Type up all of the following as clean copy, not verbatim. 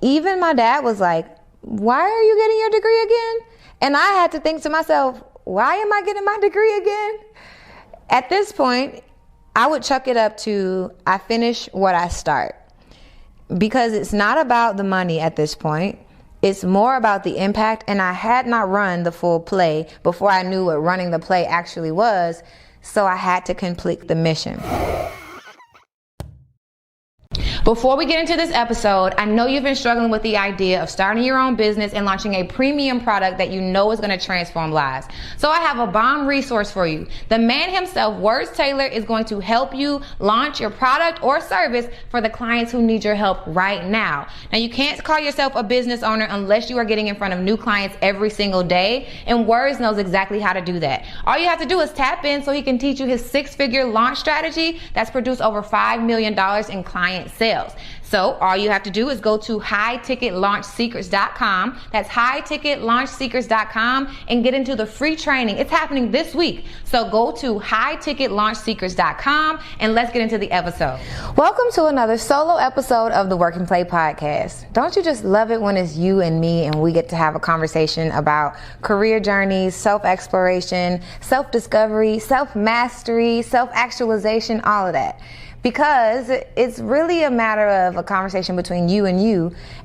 even my dad was like, why are you getting your degree again? And I had to think to myself, why am I getting my degree again? At this point, I would chuck it up to I finish what I start, because it's not about the money at this point. It's more about the impact, and I had not run the full play before I knew what running the play actually was, so I had to complete the mission. Before we get into this episode, I know you've been struggling with the idea of starting your own business and launching a premium product that you know is going to transform lives. So I have a bomb resource for you. The man himself, Words Taylor, is going to help you launch your product or service for the clients who need your help right now. Now, you can't call yourself a business owner unless you are getting in front of new clients every single day, and Words knows exactly how to do that. All you have to do is tap in so he can teach you his 6-figure launch strategy that's produced over $5 million in client sales. So all you have to do is go to highticketlaunchsecrets.com. That's highticketlaunchsecrets.com and get into the free training. It's happening this week. So go to highticketlaunchsecrets.com and let's get into the episode. Welcome to another solo episode of the Work and Play podcast. Don't you just love it when it's you and me and we get to have a conversation about career journeys, self-exploration, self-discovery, self-mastery, self-actualization, all of that? Because it's really a matter of a conversation between you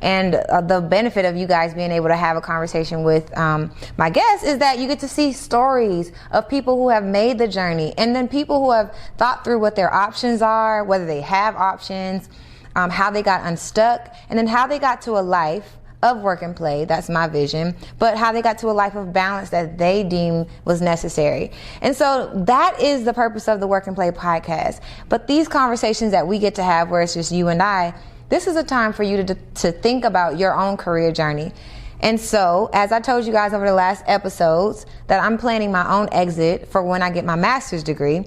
and the benefit of you guys being able to have a conversation with my guests is that you get to see stories of people who have made the journey, and then people who have thought through what their options are, whether they have options, how they got unstuck, and then how they got to a life of work and play. That's my vision, but how they got to a life of balance that they deem was necessary. And so that is the purpose of the Work and Play podcast. But these conversations that we get to have where it's just you and I, this is a time for you to think about your own career journey. And so, as I told you guys over the last episodes, that I'm planning my own exit for when I get my master's degree.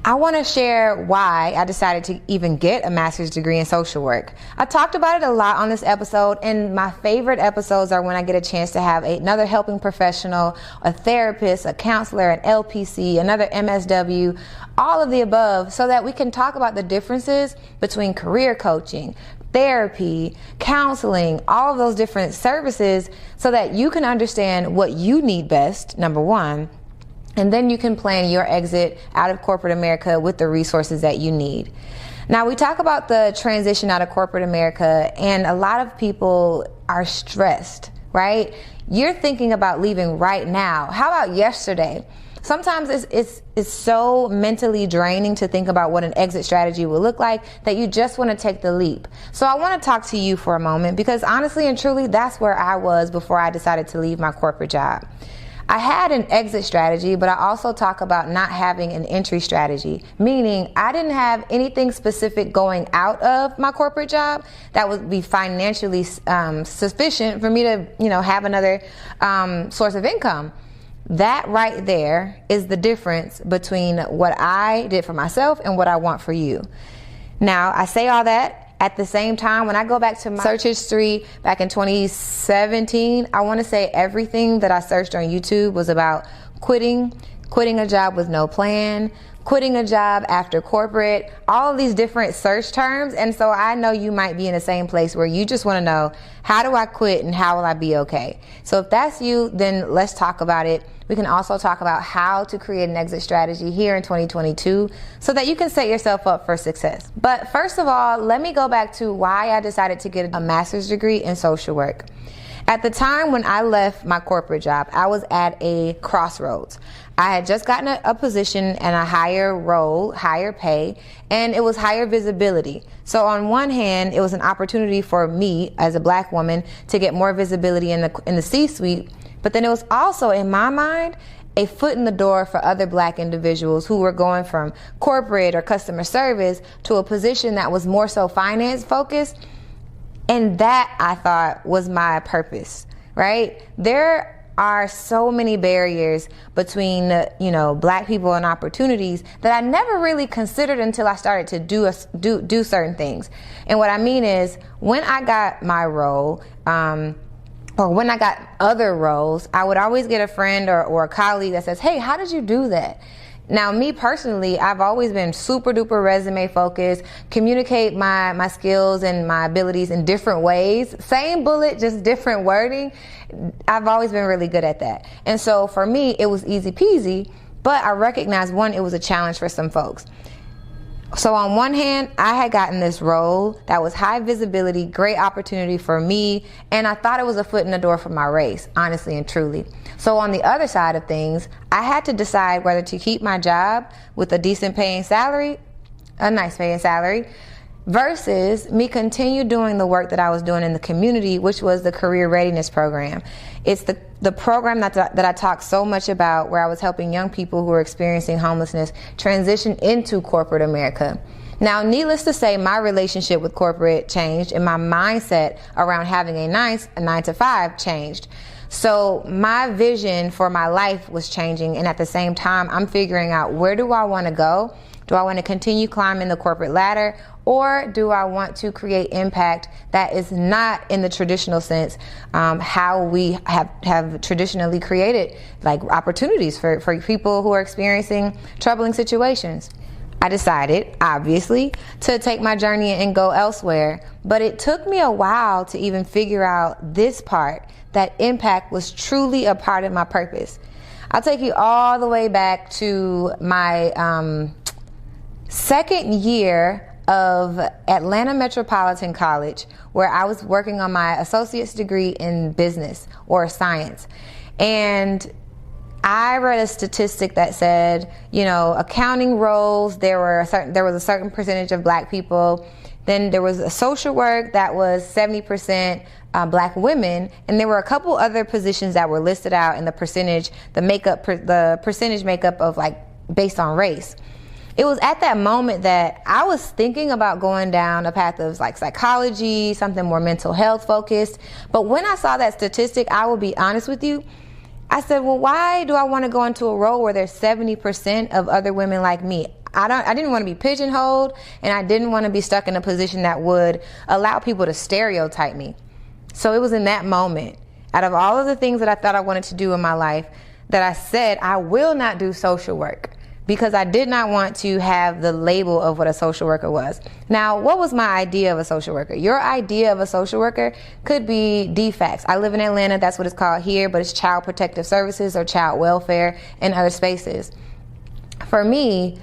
I want to share why I decided to even get a master's degree in social work. I talked about it a lot on this episode, and my favorite episodes are when I get a chance to have another helping professional, a therapist, a counselor, an LPC, another MSW, all of the above, so that we can talk about the differences between career coaching, therapy, counseling, all of those different services, so that you can understand what you need best, number one. And then you can plan your exit out of corporate America with the resources that you need. Now, we talk about the transition out of corporate America, and a lot of people are stressed, right? You're thinking about leaving right now. How about yesterday? Sometimes it's so mentally draining to think about what an exit strategy will look like that you just want to take the leap. So I want to talk to you for a moment, because honestly and truly, that's where I was before I decided to leave my corporate job. I had an exit strategy, but I also talk about not having an entry strategy, meaning I didn't have anything specific going out of my corporate job that would be financially sufficient for me to, have another source of income. That right there is the difference between what I did for myself and what I want for you. Now, I say all that. At the same time, when I go back to my search history back in 2017, I want to say everything that I searched on YouTube was about quitting a job with no plan, quitting a job after corporate, all of these different search terms. And so I know you might be in the same place where you just want to know, how do I quit and how will I be okay? So if that's you, then let's talk about it. We can also talk about how to create an exit strategy here in 2022 so that you can set yourself up for success. But first of all, let me go back to why I decided to get a master's degree in social work. At the time when I left my corporate job, I was at a crossroads. I had just gotten a position and a higher role, higher pay, and it was higher visibility. So on one hand, it was an opportunity for me as a Black woman to get more visibility in the C-suite. But then it was also, in my mind, a foot in the door for other Black individuals who were going from corporate or customer service to a position that was more so finance focused. And that, I thought, was my purpose, right? There are so many barriers between, Black people and opportunities that I never really considered until I started to do certain things. And what I mean is, when I got my role, or when I got other roles, I would always get a friend or a colleague that says, hey, how did you do that? Now, me personally, I've always been super duper resume focused, communicate my skills and my abilities in different ways. Same bullet, just different wording. I've always been really good at that. And so for me, it was easy peasy, but I recognized, one, it was a challenge for some folks. So on one hand, I had gotten this role that was high visibility, great opportunity for me, and I thought it was a foot in the door for my race, honestly and truly. So on the other side of things, I had to decide whether to keep my job with a decent paying salary, a nice paying salary, versus me continue doing the work that I was doing in the community, which was the career readiness program. It's the program that I talked so much about, where I was helping young people who were experiencing homelessness transition into corporate America. Now, needless to say, my relationship with corporate changed, and my mindset around having a 9 to 5 changed. So my vision for my life was changing, and at the same time, I'm figuring out, where do I want to go? Do I want to continue climbing the corporate ladder, or do I want to create impact that is not in the traditional sense, how we have traditionally created like opportunities for people who are experiencing troubling situations? I decided, obviously, to take my journey and go elsewhere, but it took me a while to even figure out this part, that impact was truly a part of my purpose. I'll take you all the way back to my second year of Atlanta Metropolitan College, where I was working on my associate's degree in business or science. And I read a statistic that said, accounting roles, there was a certain percentage of black people. Then there was a social work that was 70% black women, and there were a couple other positions that were listed out in the percentage makeup of like based on race. It was at that moment that I was thinking about going down a path of like psychology, something more mental health focused. But when I saw that statistic, I will be honest with you, I said, well, why do I want to go into a role where there's 70% of other women like me? I didn't want to be pigeonholed, and I didn't want to be stuck in a position that would allow people to stereotype me. So it was in that moment, out of all of the things that I thought I wanted to do in my life, that I said, I will not do social work, because I did not want to have the label of what a social worker was. Now, what was my idea of a social worker? Your idea of a social worker could be DFACS. I live in Atlanta, that's what it's called here, but it's Child Protective Services or Child Welfare in other spaces. For me,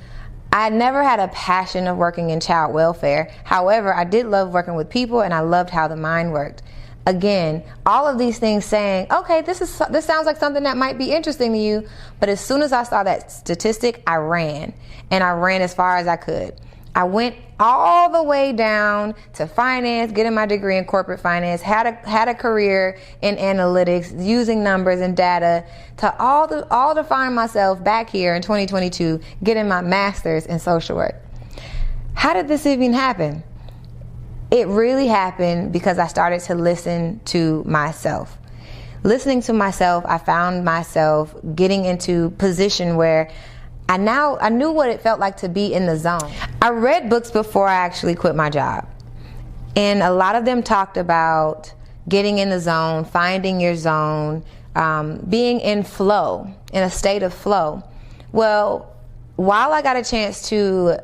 I never had a passion of working in child welfare. However, I did love working with people, and I loved how the mind worked. Again, all of these things saying, okay, this sounds like something that might be interesting to you. But as soon as I saw that statistic, I ran, and I ran as far as I could. I went all the way down to finance, getting my degree in corporate finance, had a career in analytics, using numbers and data, to all to find myself back here in 2022, getting my master's in social work. How did this even happen? It really happened because I started to listen to myself. Listening to myself, I found myself getting into position where I knew what it felt like to be in the zone. I read books before I actually quit my job, and a lot of them talked about getting in the zone, finding your zone, being in flow, in a state of flow. Well, while I got a chance to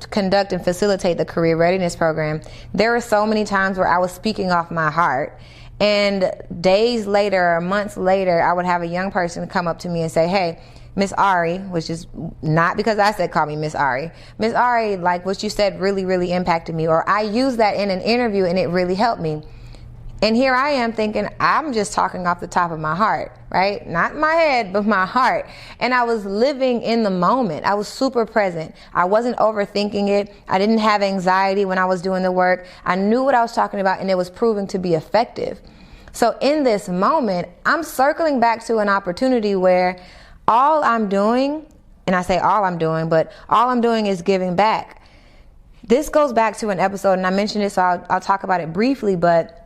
conduct and facilitate the career readiness program, there were so many times where I was speaking off my heart, and days later or months later, I would have a young person come up to me and say, hey, Miss Ari, which is not because I said call me Miss Ari. Miss Ari, like what you said really, really impacted me, or I used that in an interview and it really helped me. And here I am thinking, I'm just talking off the top of my heart, right? Not my head, but my heart. And I was living in the moment. I was super present. I wasn't overthinking it. I didn't have anxiety when I was doing the work. I knew what I was talking about, and it was proving to be effective. So in this moment, I'm circling back to an opportunity where all I'm doing, and I say all I'm doing, but all I'm doing is giving back. This goes back to an episode, and I mentioned it, so I'll talk about it briefly, but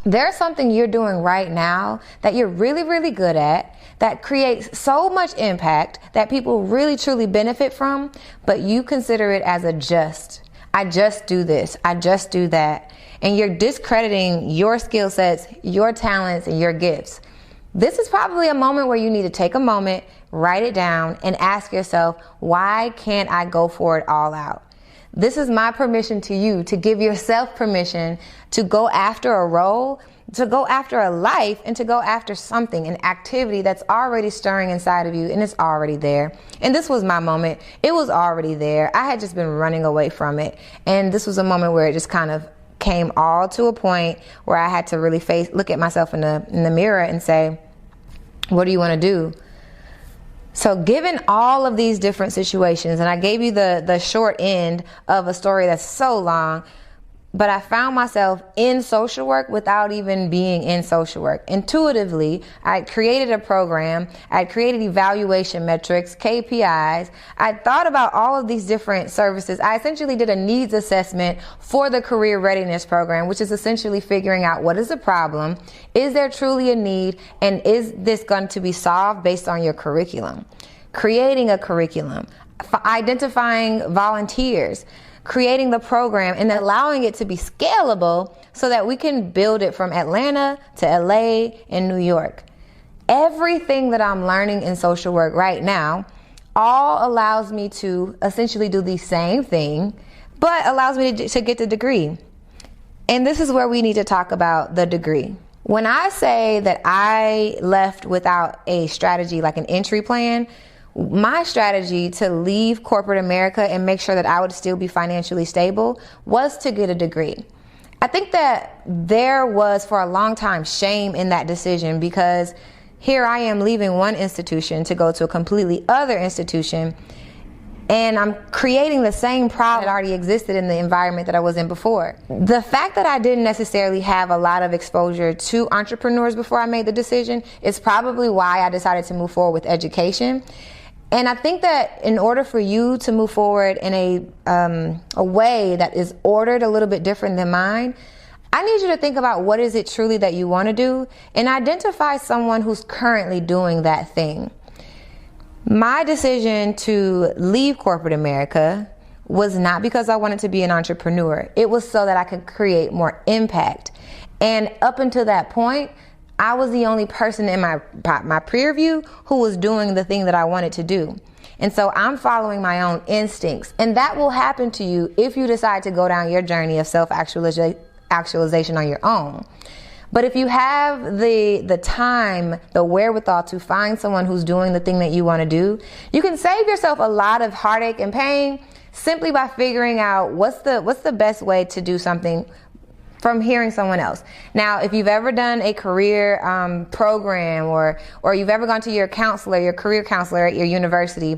there's something you're doing right now that you're really, really good at, that creates so much impact that people really, truly benefit from, but you consider it as I just do this, I just do that. And you're discrediting your skill sets, your talents, and your gifts. This is probably a moment where you need to take a moment, write it down, and ask yourself, why can't I go for it all out? This is my permission to you to give yourself permission to go after a role, to go after a life, and to go after something, an activity that's already stirring inside of you, and it's already there. And this was my moment. It was already there. I had just been running away from it. And this was a moment where it just kind of came all to a point where I had to really look at myself in the mirror and say, what do you want to do? So given all of these different situations, and I gave you the short end of a story that's so long, but I found myself in social work without even being in social work. Intuitively, I created a program. I created evaluation metrics, KPIs. I thought about all of these different services. I essentially did a needs assessment for the career readiness program, which is essentially figuring out what is the problem, is there truly a need, and is this going to be solved based on your curriculum? Creating a curriculum, identifying volunteers, creating the program, and allowing it to be scalable so that we can build it from Atlanta to LA and New York. Everything that I'm learning in social work right now all allows me to essentially do the same thing, but allows me to get the degree. And this is where we need to talk about the degree. When I say that I left without a strategy, like an entry plan, my strategy to leave corporate America and make sure that I would still be financially stable was to get a degree. I think that there was for a long time shame in that decision, because here I am leaving one institution to go to a completely other institution, and I'm creating the same problem that already existed in the environment that I was in before. The fact that I didn't necessarily have a lot of exposure to entrepreneurs before I made the decision is probably why I decided to move forward with education. And I think that in order for you to move forward in a way that is ordered a little bit different than mine, I need you to think about what is it truly that you want to do, and identify someone who's currently doing that thing. My decision to leave corporate America was not because I wanted to be an entrepreneur. It was so that I could create more impact. And up until that point, I was the only person in my peer review who was doing the thing that I wanted to do. And so I'm following my own instincts. And that will happen to you if you decide to go down your journey of self-actualization on your own. But if you have the time, the wherewithal to find someone who's doing the thing that you want to do, you can save yourself a lot of heartache and pain simply by figuring out what's the best way to do something from hearing someone else. Now, if you've ever done a career program, or you've ever gone to your counselor, your career counselor at your university,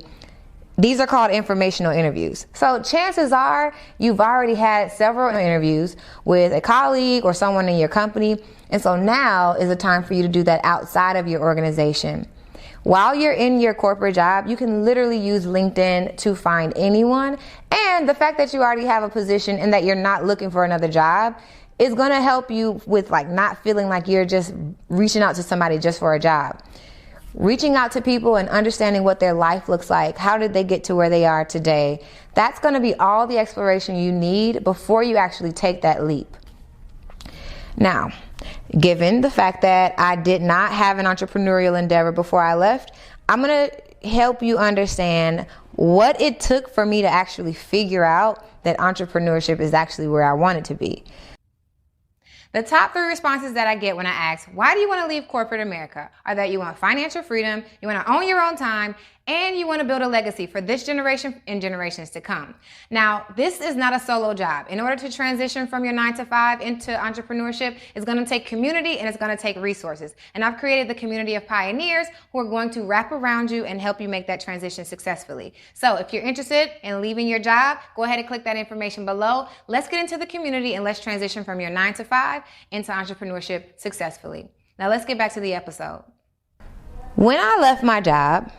these are called informational interviews. So chances are you've already had several interviews with a colleague or someone in your company. And so now is the time for you to do that outside of your organization. While you're in your corporate job, you can literally use LinkedIn to find anyone. And the fact that you already have a position and that you're not looking for another job is going to help you with not feeling like you're just reaching out to somebody just for a job. Reaching out to people and understanding what their life looks like. How did they get to where they are today? That's going to be all the exploration you need before you actually take that leap. Now, given the fact that I did not have an entrepreneurial endeavor before I left, I'm going to help you understand what it took for me to actually figure out that entrepreneurship is actually where I want it to be. The top 3 responses that I get when I ask, why do you want to leave corporate America, are that you want financial freedom, you want to own your own time, and you want to build a legacy for this generation and generations to come. Now, this is not a solo job. In order to transition from your 9-to-5 into entrepreneurship, it's going to take community and it's going to take resources. And I've created the community of pioneers who are going to wrap around you and help you make that transition successfully. So if you're interested in leaving your job, go ahead and click that information below. Let's get into the community and let's transition from your 9-to-5 into entrepreneurship successfully. Now let's get back to the episode. When I left my job,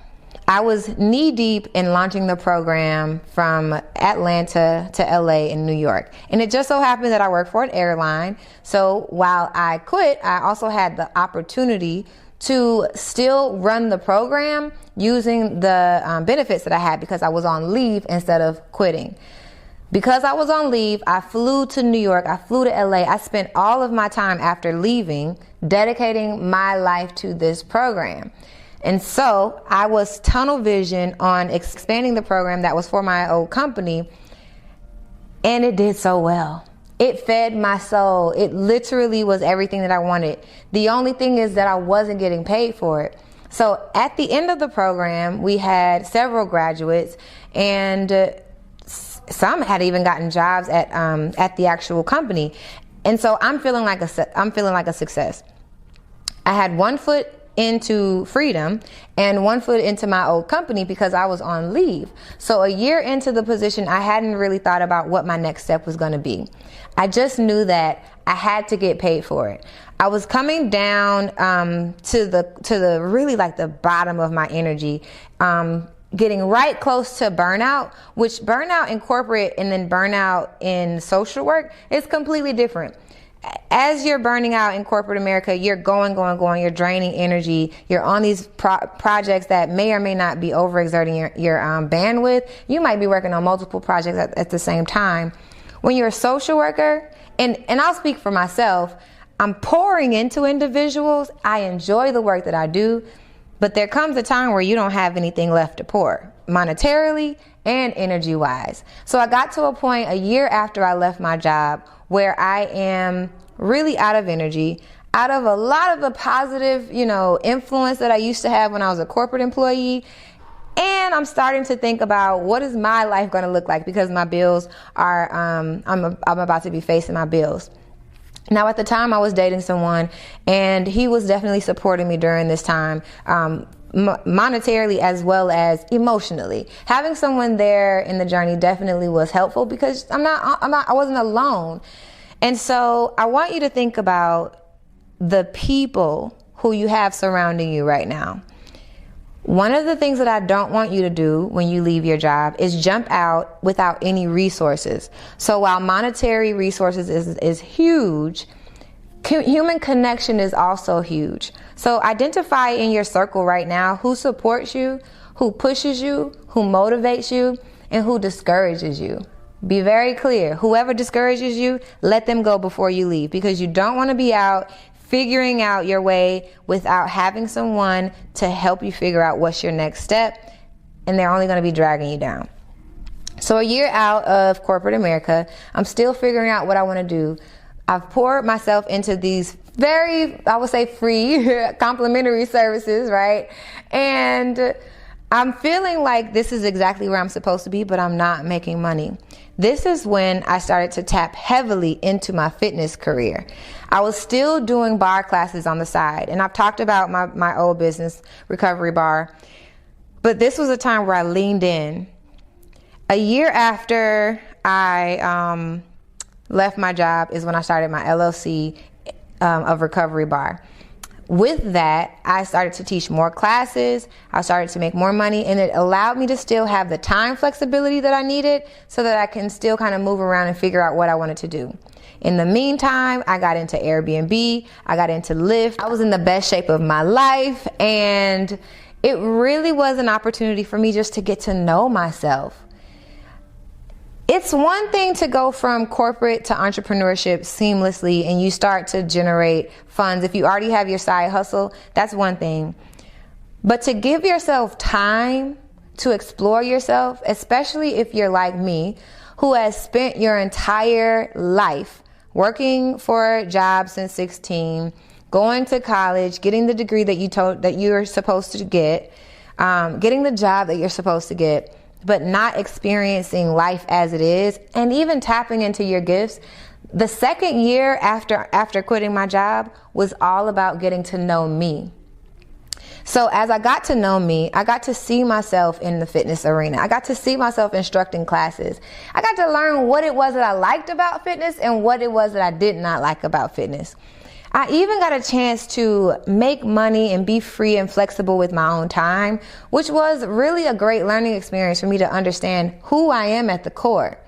I was knee deep in launching the program from Atlanta to LA and New York. And it just so happened that I work for an airline. So while I quit, I also had the opportunity to still run the program using the benefits that I had because I was on leave instead of quitting. Because I was on leave, I flew to New York, I flew to LA. I spent all of my time after leaving dedicating my life to this program. And so I was tunnel vision on expanding the program that was for my old company, and it did so well. It fed my soul. It literally was everything that I wanted. The only thing is that I wasn't getting paid for it. So at the end of the program, we had several graduates, and some had even gotten jobs at the actual company. And so I'm feeling like a success. I had one foot into freedom and one foot into my old company because I was on leave. So a year into the position, I hadn't really thought about what my next step was going to be. I just knew that I had to get paid for it. I was coming down to the really like the bottom of my energy, getting right close to burnout, which burnout in corporate and then burnout in social work is completely different. As you're burning out in corporate America, you're going, you're draining energy, you're on these projects that may or may not be overexerting your bandwidth. You might be working on multiple projects at the same time. When you're a social worker, and I'll speak for myself, I'm pouring into individuals. I enjoy the work that I do, but there comes a time where you don't have anything left to pour, monetarily and energy-wise. So I got to a point a year after I left my job where I am really out of energy, out of a lot of the positive, influence that I used to have when I was a corporate employee. And I'm starting to think about what is my life going to look like, because my bills are, I'm about to be facing my bills. Now, at the time I was dating someone, and he was definitely supporting me during this time, monetarily as well as emotionally. Having someone there in the journey definitely was helpful because I wasn't alone. And so I want you to think about the people who you have surrounding you right now. One of the things that I don't want you to do when you leave your job is jump out without any resources. So while monetary resources is huge, human connection is also huge. So identify in your circle right now who supports you, who pushes you, who motivates you, and who discourages you. Be very clear. Whoever discourages you, let them go before you leave, because you don't want to be out figuring out your way without having someone to help you figure out what's your next step, and they're only going to be dragging you down. So a year out of corporate America, I'm still figuring out what I want to do. I've poured myself into these very, I would say, free complimentary services, right? And I'm feeling like this is exactly where I'm supposed to be, but I'm not making money. This is when I started to tap heavily into my fitness career. I was still doing bar classes on the side, and I've talked about my old business, Recovery Bar, but this was a time where I leaned in. A year after I left my job is when I started my LLC of Recovery Bar. With that, I started to teach more classes, I started to make more money, and it allowed me to still have the time flexibility that I needed so that I can still kind of move around and figure out what I wanted to do. In the meantime, I got into Airbnb, I got into Lyft. I was in the best shape of my life, and it really was an opportunity for me just to get to know myself. It's one thing to go from corporate to entrepreneurship seamlessly and you start to generate funds. If you already have your side hustle, that's one thing. But to give yourself time to explore yourself, especially if you're like me, who has spent your entire life working for a job since 16, going to college, getting the degree that you're supposed to get, getting the job that you're supposed to get, but not experiencing life as it is, and even tapping into your gifts. The second year after quitting my job was all about getting to know me. So as I got to know me, I got to see myself in the fitness arena. I got to see myself instructing classes. I got to learn what it was that I liked about fitness and what it was that I did not like about fitness. I even got a chance to make money and be free and flexible with my own time, which was really a great learning experience for me to understand who I am at the core.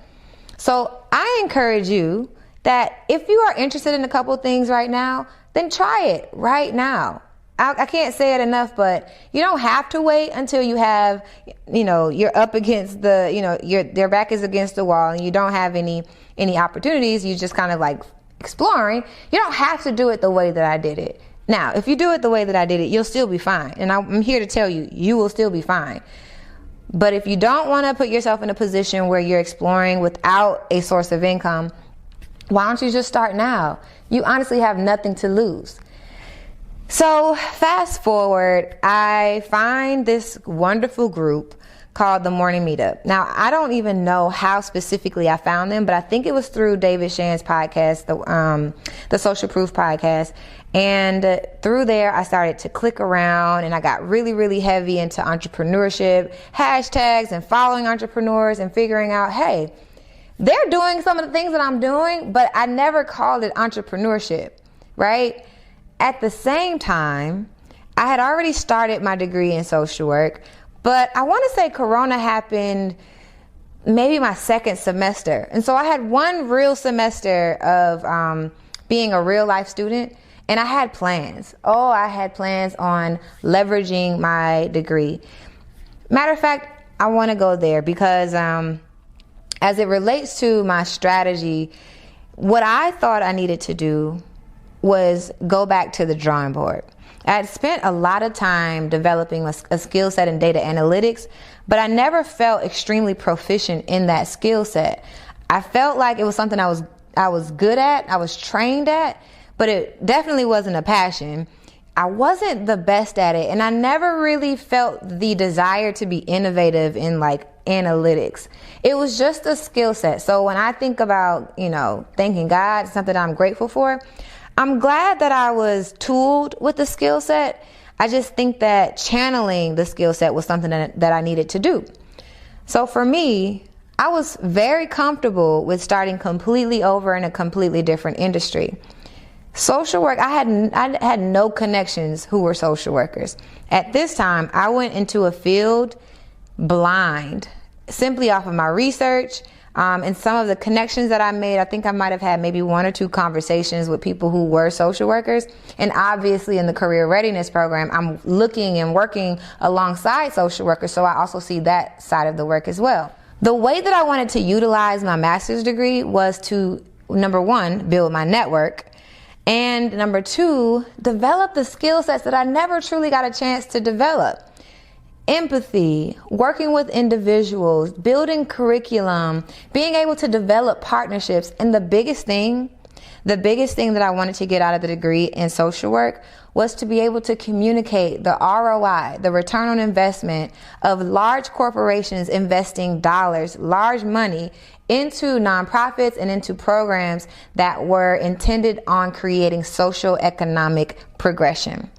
So I encourage you that if you are interested in a couple things right now, then try it right now. I can't say it enough, but you don't have to wait until you have, you're up against their back is against the wall and you don't have any opportunities. You just kind of like exploring. You don't have to do it the way that I did it. Now, if you do it the way that I did it, you'll still be fine. And I'm here to tell you, you will still be fine. But if you don't want to put yourself in a position where you're exploring without a source of income, why don't you just start now? You honestly have nothing to lose. So fast forward, I find this wonderful group called the Morning Meetup. Now, I don't even know how specifically I found them, but I think it was through David Shan's podcast, the Social Proof podcast. And through there, I started to click around and I got really, really heavy into entrepreneurship, hashtags and following entrepreneurs and figuring out, hey, they're doing some of the things that I'm doing, but I never called it entrepreneurship, right? At the same time, I had already started my degree in social work, but I want to say Corona happened maybe my second semester. And so I had one real semester of being a real life student, and I had plans. I had plans on leveraging my degree. Matter of fact, I want to go there because as it relates to my strategy, what I thought I needed to do was go back to the drawing board. I had spent a lot of time developing a skill set in data analytics, but I never felt extremely proficient in that skill set. I felt like it was something I was good at, I was trained at, but it definitely wasn't a passion. I wasn't the best at it, and I never really felt the desire to be innovative in like analytics. It was just a skill set. So when I think about, thanking God, something I'm grateful for, I'm glad that I was tooled with the skill set. I just think that channeling the skill set was something that I needed to do. So for me, I was very comfortable with starting completely over in a completely different industry. Social work, I had no connections who were social workers. At this time, I went into a field blind, simply off of my research. And some of the connections that I made, I think I might have had maybe one or two conversations with people who were social workers. And obviously in the career readiness program, I'm looking and working alongside social workers. So I also see that side of the work as well. The way that I wanted to utilize my master's degree was to, number one, build my network. And number two, develop the skill sets that I never truly got a chance to develop. Empathy, working with individuals, building curriculum, being able to develop partnerships. And the biggest thing that I wanted to get out of the degree in social work was to be able to communicate the ROI, the return on investment of large corporations investing dollars, large money into nonprofits and into programs that were intended on creating social economic progression.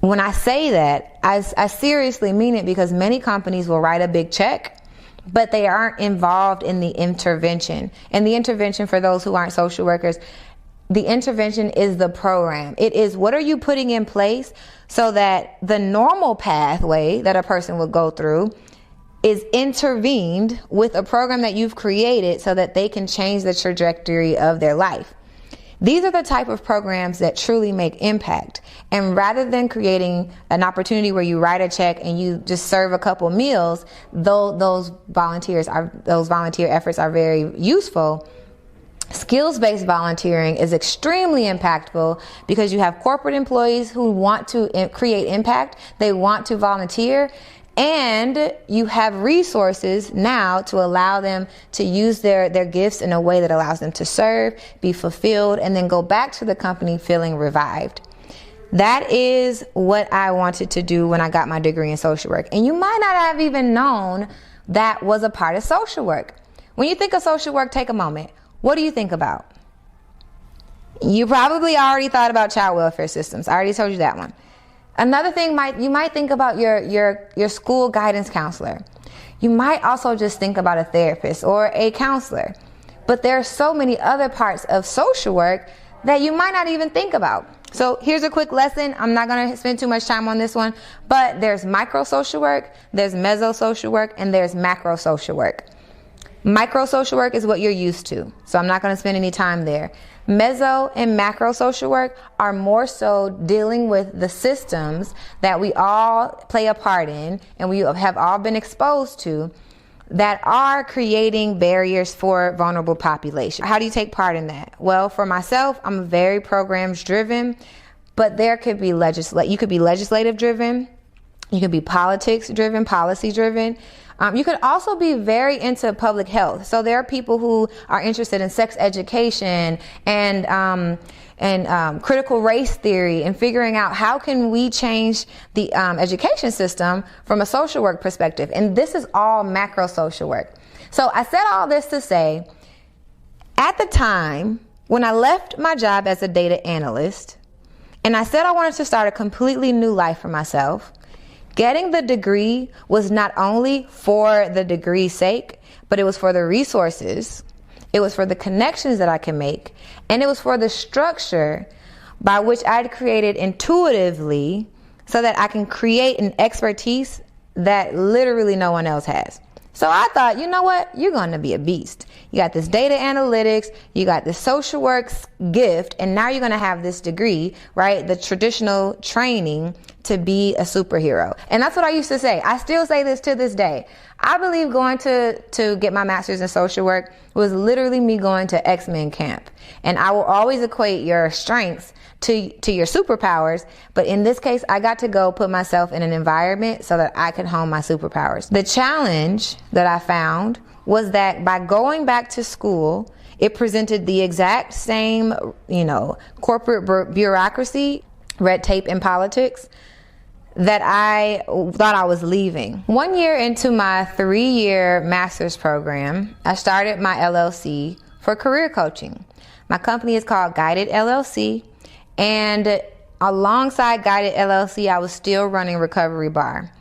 When I say that, I seriously mean it, because many companies will write a big check, but they aren't involved in the intervention. And the intervention, for those who aren't social workers, the intervention is the program. It is, what are you putting in place so that the normal pathway that a person would go through is intervened with a program that you've created so that they can change the trajectory of their life. These are the type of programs that truly make impact. And rather than creating an opportunity where you write a check and you just serve a couple meals, though those volunteer efforts are very useful, skills-based volunteering is extremely impactful, because you have corporate employees who want to create impact, they want to volunteer, and you have resources now to allow them to use their gifts in a way that allows them to serve, be fulfilled, and then go back to the company feeling revived. That is what I wanted to do when I got my degree in social work. And you might not have even known that was a part of social work. When you think of social work, take a moment. What do you think about? You probably already thought about child welfare systems. I already told you that one. Another thing, you might think about your school guidance counselor. You might also just think about a therapist or a counselor. But there are so many other parts of social work that you might not even think about. So here's a quick lesson. I'm not going to spend too much time on this one, but there's micro social work, there's meso social work, and there's macro social work. Micro social work is what you're used to, so I'm not going to spend any time there. Meso and macro social work are more so dealing with the systems that we all play a part in and we have all been exposed to that are creating barriers for vulnerable population. How do you take part in that? Well, for myself, I'm very programs driven, but there could be you could be legislative driven, you could be politics driven, policy driven. You could also be very into public health. So there are people who are interested in sex education and critical race theory and figuring out how can we change the education system from a social work perspective. And this is all macro social work. So I said all this to say, at the time when I left my job as a data analyst and I said I wanted to start a completely new life for myself, getting the degree was not only for the degree's sake, but it was for the resources, it was for the connections that I can make, and it was for the structure by which I'd created intuitively so that I can create an expertise that literally no one else has. So I thought, you know what? You're going to be a beast. You got this data analytics, you got this social work gift, and now you're going to have this degree, right? The traditional training to be a superhero. And that's what I used to say. I still say this to this day. I believe going to get my master's in social work was literally me going to X-Men camp. And I will always equate your strengths to your superpowers. But in this case, I got to go put myself in an environment so that I could hone my superpowers. The challenge that I found was that by going back to school, it presented the exact same, corporate bureaucracy, red tape, and politics that I thought I was leaving. 1 year into my 3-year master's program, I started my LLC for career coaching. My company is called Guided LLC, and alongside Guided LLC, I was still running Recovery Bar.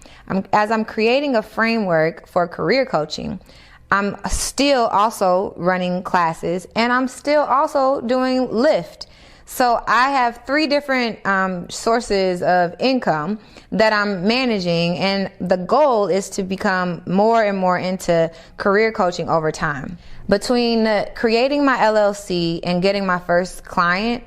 As I'm creating a framework for career coaching, I'm still also running classes, and I'm still also doing Lyft. So I have 3 different sources of income that I'm managing, and the goal is to become more and more into career coaching over time. Between creating my LLC and getting my first client,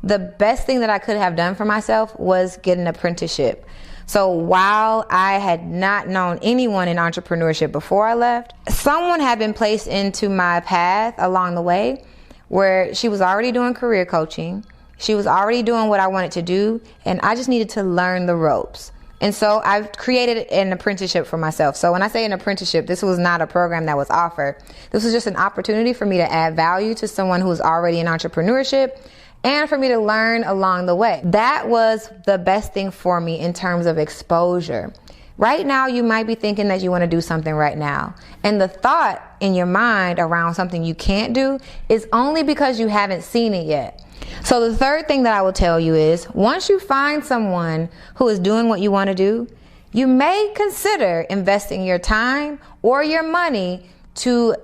the best thing that I could have done for myself was get an apprenticeship. So while I had not known anyone in entrepreneurship before I left, someone had been placed into my path along the way where she was already doing career coaching. She was already doing what I wanted to do, and I just needed to learn the ropes. And so I've created an apprenticeship for myself. So when I say an apprenticeship, this was not a program that was offered. This was just an opportunity for me to add value to someone who was already in entrepreneurship and for me to learn along the way. That was the best thing for me in terms of exposure. Right now, you might be thinking that you want to do something right now. And the thought in your mind around something you can't do is only because you haven't seen it yet. So the third thing that I will tell you is, once you find someone who is doing what you want to do, you may consider investing your time or your money to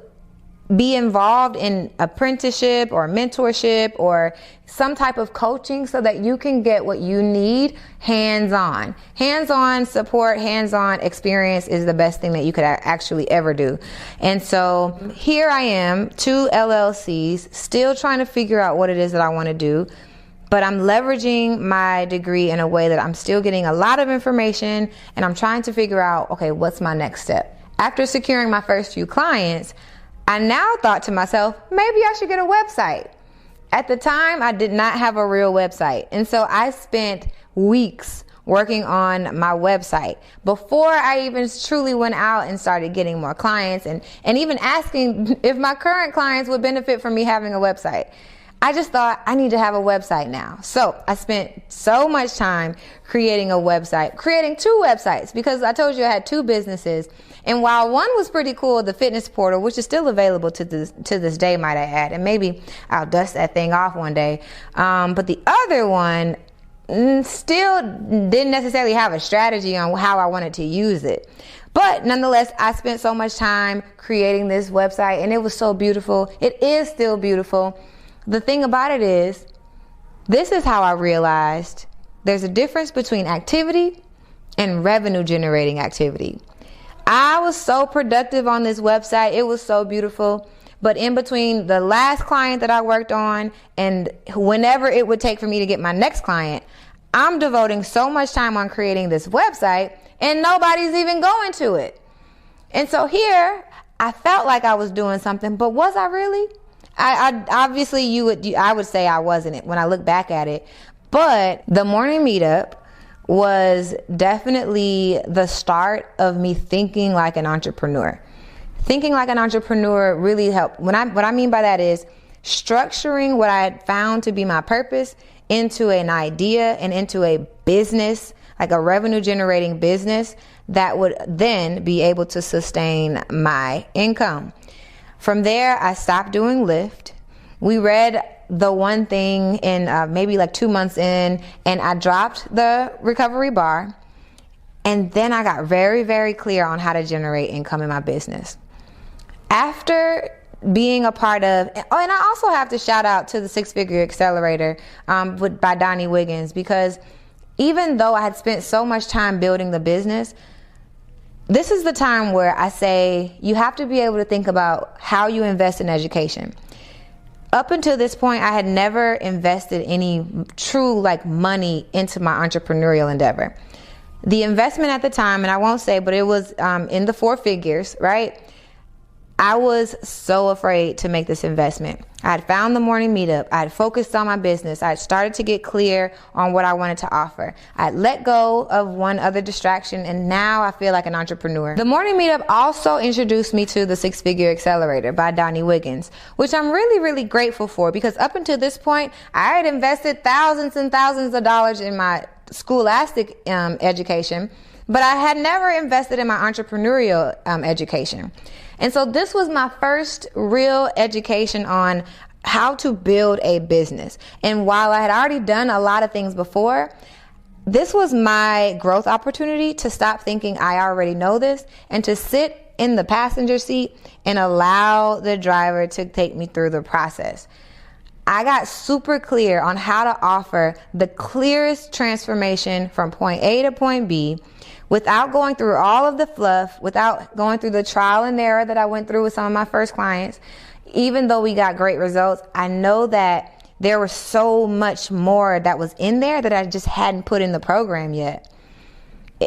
be involved in apprenticeship or mentorship or some type of coaching so that you can get what you need hands-on. Hands-on support, hands-on experience is the best thing that you could actually ever do. And so here I am, 2 LLCs, still trying to figure out what it is that I want to do. But I'm leveraging my degree in a way that I'm still getting a lot of information, and I'm trying to figure out, okay, what's my next step? After securing my first few clients, I now thought to myself, maybe I should get a website. At the time, I did not have a real website. And so I spent weeks working on my website before I even truly went out and started getting more clients and even asking if my current clients would benefit from me having a website. I just thought I need to have a website now. So I spent so much time creating a website, creating 2 websites, because I told you I had 2 businesses. And while one was pretty cool, the fitness portal, which is still available to this day, might I add, and maybe I'll dust that thing off one day. But the other one still didn't necessarily have a strategy on how I wanted to use it. But nonetheless, I spent so much time creating this website, and it was so beautiful. It is still beautiful. The thing about it is, this is how I realized there's a difference between activity and revenue generating activity. I was so productive on this website. It was so beautiful. But in between the last client that I worked on and whenever it would take for me to get my next client, I'm devoting so much time on creating this website and nobody's even going to it. And so here I felt like I was doing something, but was I really? I obviously I would say I wasn't when I look back at it. But the morning meetup was definitely the start of me thinking like an entrepreneur. Thinking like an entrepreneur really helped. What I mean by that is structuring what I had found to be my purpose into an idea and into a business, like a revenue generating business that would then be able to sustain my income. From there, I stopped doing Lyft. We read the one thing in maybe like 2 months in, and I dropped the recovery bar. And then I got very, very clear on how to generate income in my business. After being a part of, and I also have to shout out to the Figure Accelerator by Donnie Wiggins, because even though I had spent so much time building the business, this is the time where I say you have to be able to think about how you invest in education. Up until this point, I had never invested any true money into my entrepreneurial endeavor. The investment at the time, and I won't say, but it was in the 4 figures, right? I was so afraid to make this investment. I had found the morning meetup. I had focused on my business. I had started to get clear on what I wanted to offer. I had let go of one other distraction, and now I feel like an entrepreneur. The morning meetup also introduced me to the Figure Accelerator by Donnie Wiggins, which I'm really, really grateful for, because up until this point, I had invested thousands and thousands of dollars in my scholastic education, but I had never invested in my entrepreneurial education. And so this was my first real education on how to build a business. And while I had already done a lot of things before, this was my growth opportunity to stop thinking I already know this and to sit in the passenger seat and allow the driver to take me through the process. I got super clear on how to offer the clearest transformation from point A to point B without going through all of the fluff, without going through the trial and error that I went through with some of my first clients. Even though we got great results, I know that there was so much more that was in there that I just hadn't put in the program yet.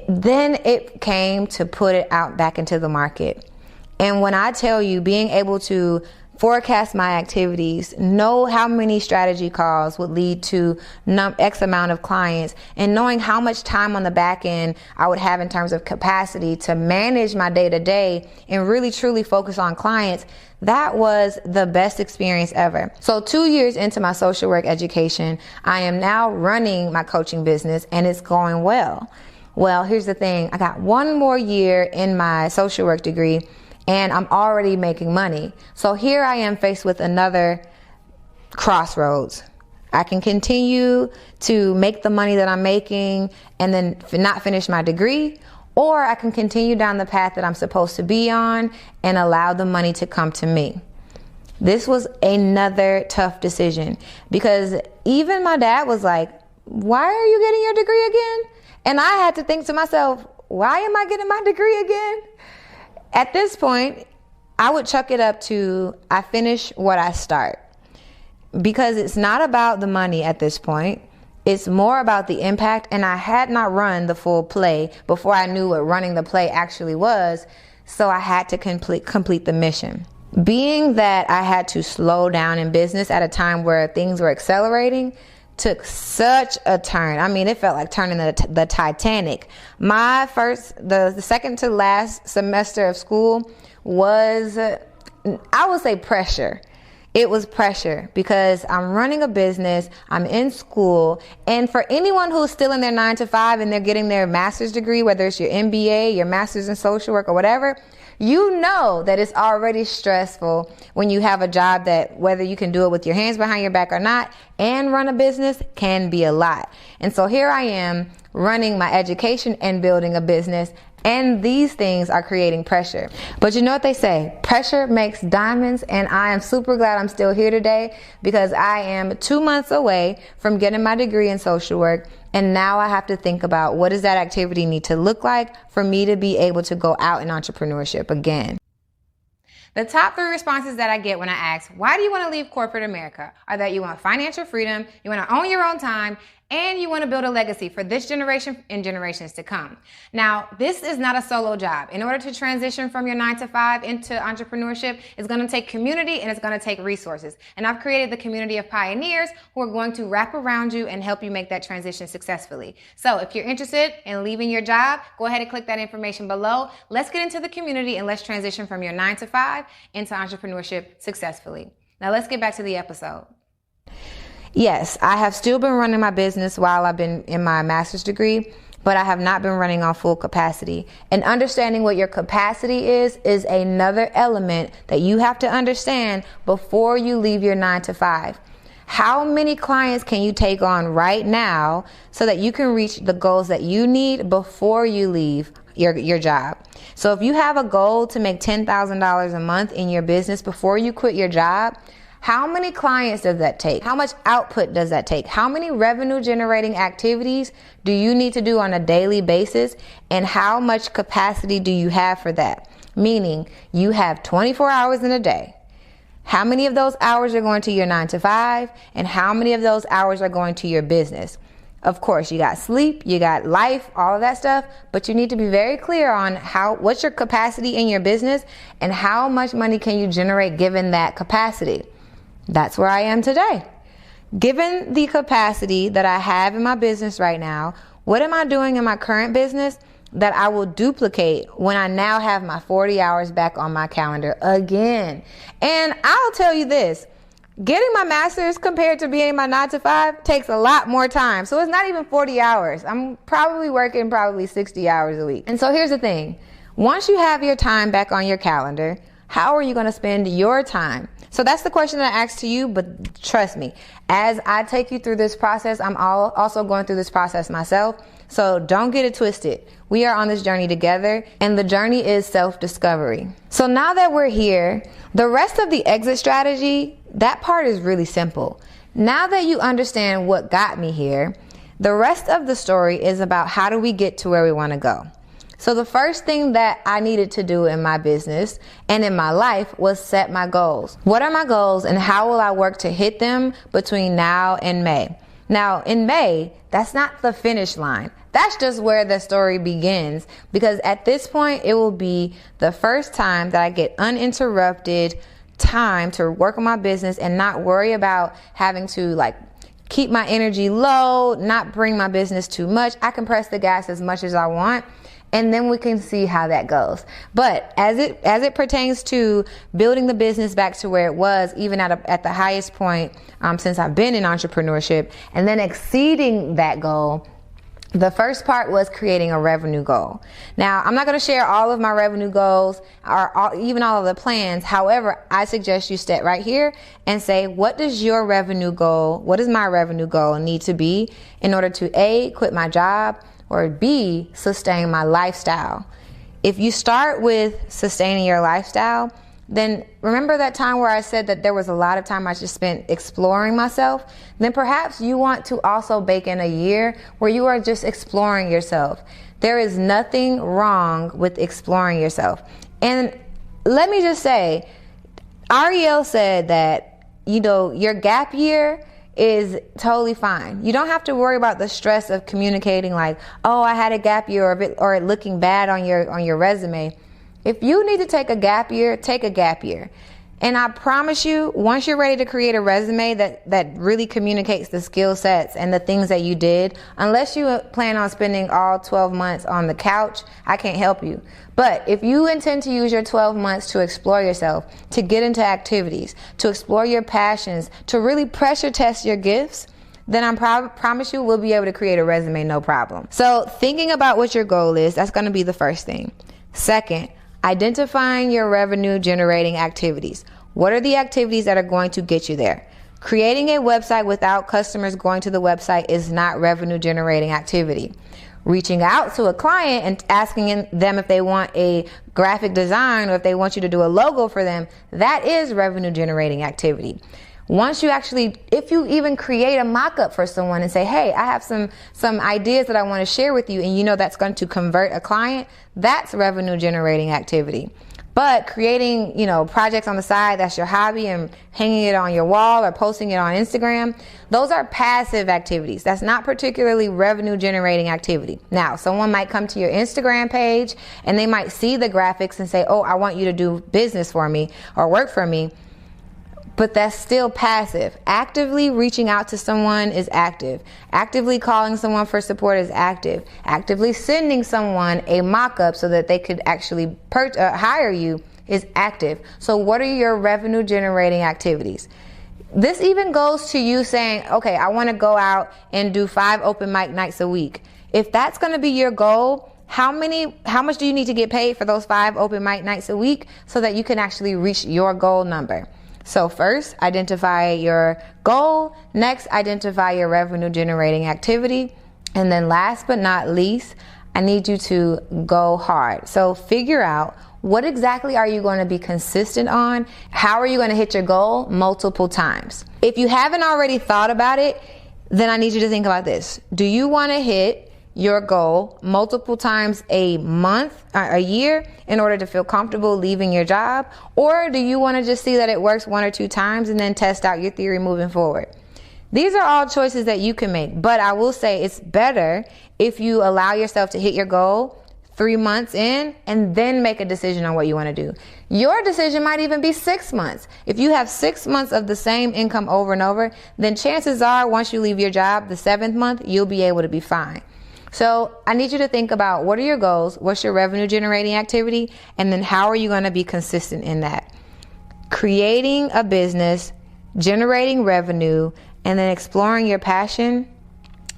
Then it came to put it out back into the market. And when I tell you, being able to forecast my activities, know how many strategy calls would lead to X amount of clients, and knowing how much time on the back end I would have in terms of capacity to manage my day-to-day and really truly focus on clients, that was the best experience ever. So 2 years into my social work education, I am now running my coaching business and it's going well. Well, here's the thing. I got 1 more year in my social work degree and I'm already making money. So here I am faced with another crossroads. I can continue to make the money that I'm making and then not finish my degree, or I can continue down the path that I'm supposed to be on and allow the money to come to me. This was another tough decision because even my dad was like, "Why are you getting your degree again?" And I had to think to myself, why am I getting my degree again? At this point, I would chuck it up to I finish what I start, because it's not about the money at this point. It's more about the impact, and I had not run the full play before I knew what running the play actually was, so I had to complete the mission. Being that I had to slow down in business at a time where things were accelerating took such a turn. I mean, it felt like turning the Titanic. The second to last semester of school was, I would say, pressure. It was pressure because I'm running a business, I'm in school, and for anyone who's still in their 9 to 5 and they're getting their master's degree, whether it's your MBA, your master's in social work or whatever, you know that it's already stressful when you have a job that, whether you can do it with your hands behind your back or not, and run a business can be a lot. And so here I am running my education and building a business, and these things are creating pressure. But you know what they say, pressure makes diamonds, and I am super glad I'm still here today because I am 2 months away from getting my degree in social work. And now I have to think about what does that activity need to look like for me to be able to go out in entrepreneurship again. The top 3 responses that I get when I ask, why do you want to leave corporate America, are that you want financial freedom, you want to own your own time, and you want to build a legacy for this generation and generations to come. Now, this is not a solo job. In order to transition from your 9-to-5 into entrepreneurship, it's going to take community and it's going to take resources. And I've created the community of pioneers who are going to wrap around you and help you make that transition successfully. So if you're interested in leaving your job, go ahead and click that information below. Let's get into the community and let's transition from your 9-to-5 into entrepreneurship successfully. Now let's get back to the episode. Yes, I have still been running my business while I've been in my master's degree, but I have not been running on full capacity. And understanding what your capacity is another element that you have to understand before you leave your 9-to-5. How many clients can you take on right now so that you can reach the goals that you need before you leave your job? So if you have a goal to make $10,000 a month in your business before you quit your job, how many clients does that take? How much output does that take? How many revenue generating activities do you need to do on a daily basis? And how much capacity do you have for that? Meaning you have 24 hours in a day. How many of those hours are going to your 9-to-5? And how many of those hours are going to your business? Of course, you got sleep, you got life, all of that stuff, but you need to be very clear on what's your capacity in your business and how much money can you generate given that capacity. That's where I am today. Given the capacity that I have in my business right now, what am I doing in my current business that I will duplicate when I now have my 40 hours back on my calendar again? And I'll tell you this, getting my master's compared to being in my 9-to-5 takes a lot more time. So it's not even 40 hours. I'm probably working 60 hours a week. And so here's the thing. Once you have your time back on your calendar, how are you going to spend your time? So that's the question that I asked to you, but trust me, as I take you through this process, I'm also going through this process myself. So don't get it twisted. We are on this journey together, and the journey is self-discovery. So now that we're here, the rest of the exit strategy, that part is really simple. Now that you understand what got me here, the rest of the story is about how do we get to where we want to go. So the first thing that I needed to do in my business and in my life was set my goals. What are my goals and how will I work to hit them between now and May? Now in May, that's not the finish line. That's just where the story begins, because at this point it will be the first time that I get uninterrupted time to work on my business and not worry about having to keep my energy low, not bring my business too much. I can press the gas as much as I want. And then we can see how that goes. But as it pertains to building the business back to where it was, even at the highest point since I've been in entrepreneurship, and then exceeding that goal, the first part was creating a revenue goal. Now, I'm not going to share all of my revenue goals or even all of the plans. However, I suggest you sit right here and say, what does my revenue goal need to be in order to A, quit my job, or B, sustain my lifestyle? If you start with sustaining your lifestyle, then remember that time where I said that there was a lot of time I just spent exploring myself? Then perhaps you want to also bake in a year where you are just exploring yourself. There is nothing wrong with exploring yourself. And let me just say, Ariel said that, your gap year is totally fine. You don't have to worry about the stress of communicating I had a gap year or it looking bad on your resume. If you need to take a gap year, take a gap year. And I promise you, once you're ready to create a resume that really communicates the skill sets and the things that you did, unless you plan on spending all 12 months on the couch, I can't help you. But if you intend to use your 12 months to explore yourself, to get into activities, to explore your passions, to really pressure test your gifts, then I promise you we'll be able to create a resume, no problem. So thinking about what your goal is, that's going to be the first thing. Second, identifying your revenue generating activities. What are the activities that are going to get you there? Creating a website without customers going to the website is not revenue generating activity. Reaching out to a client and asking them if they want a graphic design or if they want you to do a logo for them, that is revenue generating activity. Once if you even create a mock-up for someone and say, hey, I have some ideas that I want to share with you, and that's going to convert a client, that's revenue generating activity. But creating, projects on the side, that's your hobby, and hanging it on your wall or posting it on Instagram, those are passive activities. That's not particularly revenue generating activity. Now, someone might come to your Instagram page and they might see the graphics and say, oh, I want you to do business for me or work for me. But that's still passive. Actively reaching out to someone is active. Actively calling someone for support is active. Actively sending someone a mock-up so that they could actually hire you is active. So what are your revenue generating activities? This even goes to you saying, okay, I want to go out and do 5 open mic nights a week. If that's going to be your goal, how much do you need to get paid for those 5 open mic nights a week so that you can actually reach your goal number? So first, identify your goal. Next, identify your revenue generating activity. And then last but not least, I need you to go hard. So figure out, what exactly are you going to be consistent on? How are you going to hit your goal multiple times? If you haven't already thought about it, then I need you to think about this. Do you want to hit your goal multiple times a month, a year, in order to feel comfortable leaving your job? Or do you want to just see that it works 1 or 2 times and then test out your theory moving forward? These are all choices that you can make, but I will say it's better if you allow yourself to hit your goal 3 months in and then make a decision on what you want to do. Your decision might even be 6 months. If you have 6 months of the same income over and over, then chances are once you leave your job, the 7th month, you'll be able to be fine. So I need you to think about, what are your goals? What's your revenue generating activity? And then how are you going to be consistent in that? Creating a business, generating revenue, and then exploring your passion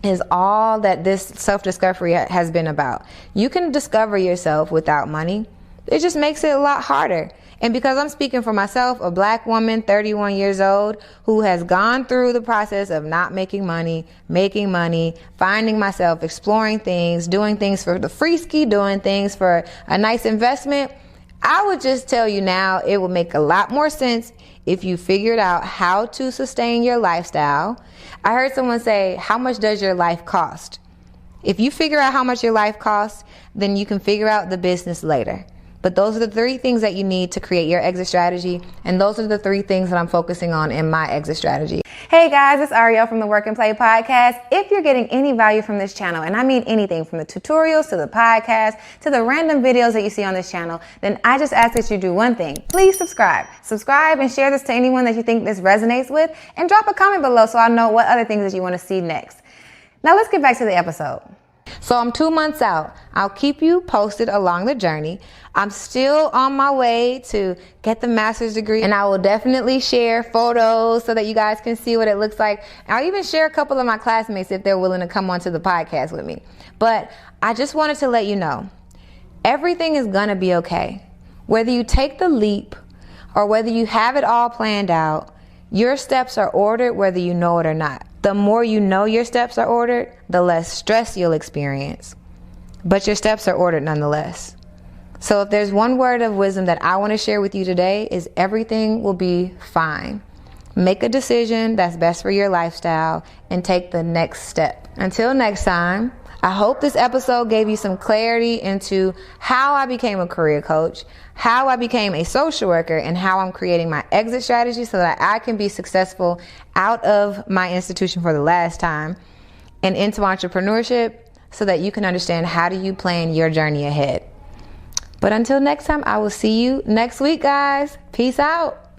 is all that this self-discovery has been about. You can discover yourself without money. It just makes it a lot harder. And because I'm speaking for myself, a Black woman, 31 years old, who has gone through the process of not making money, finding myself, exploring things, doing things for the free ski, doing things for a nice investment, I would just tell you now, it would make a lot more sense if you figured out how to sustain your lifestyle. I heard someone say, how much does your life cost? If you figure out how much your life costs, then you can figure out the business later. But those are the 3 things that you need to create your exit strategy. And those are the 3 things that I'm focusing on in my exit strategy. Hey guys, it's Ariel from the Work and Play podcast. If you're getting any value from this channel, and I mean anything from the tutorials to the podcast to the random videos that you see on this channel, then I just ask that you do one thing. Please subscribe. Subscribe and share this to anyone that you think this resonates with, and drop a comment below so I know what other things that you want to see next. Now let's get back to the episode. So I'm 2 months out. I'll keep you posted along the journey. I'm still on my way to get the master's degree, and I will definitely share photos so that you guys can see what it looks like. I'll even share a couple of my classmates if they're willing to come onto the podcast with me. But I just wanted to let you know, everything is gonna be okay. Whether you take the leap or whether you have it all planned out, your steps are ordered whether you know it or not. The more you know your steps are ordered, the less stress you'll experience. But your steps are ordered nonetheless. So if there's one word of wisdom that I want to share with you today, is everything will be fine. Make a decision that's best for your lifestyle and take the next step. Until next time, I hope this episode gave you some clarity into how I became a career coach, how I became a social worker, and how I'm creating my exit strategy so that I can be successful out of my institution for the last time and into entrepreneurship, so that you can understand how do you plan your journey ahead. But until next time, I will see you next week, guys. Peace out.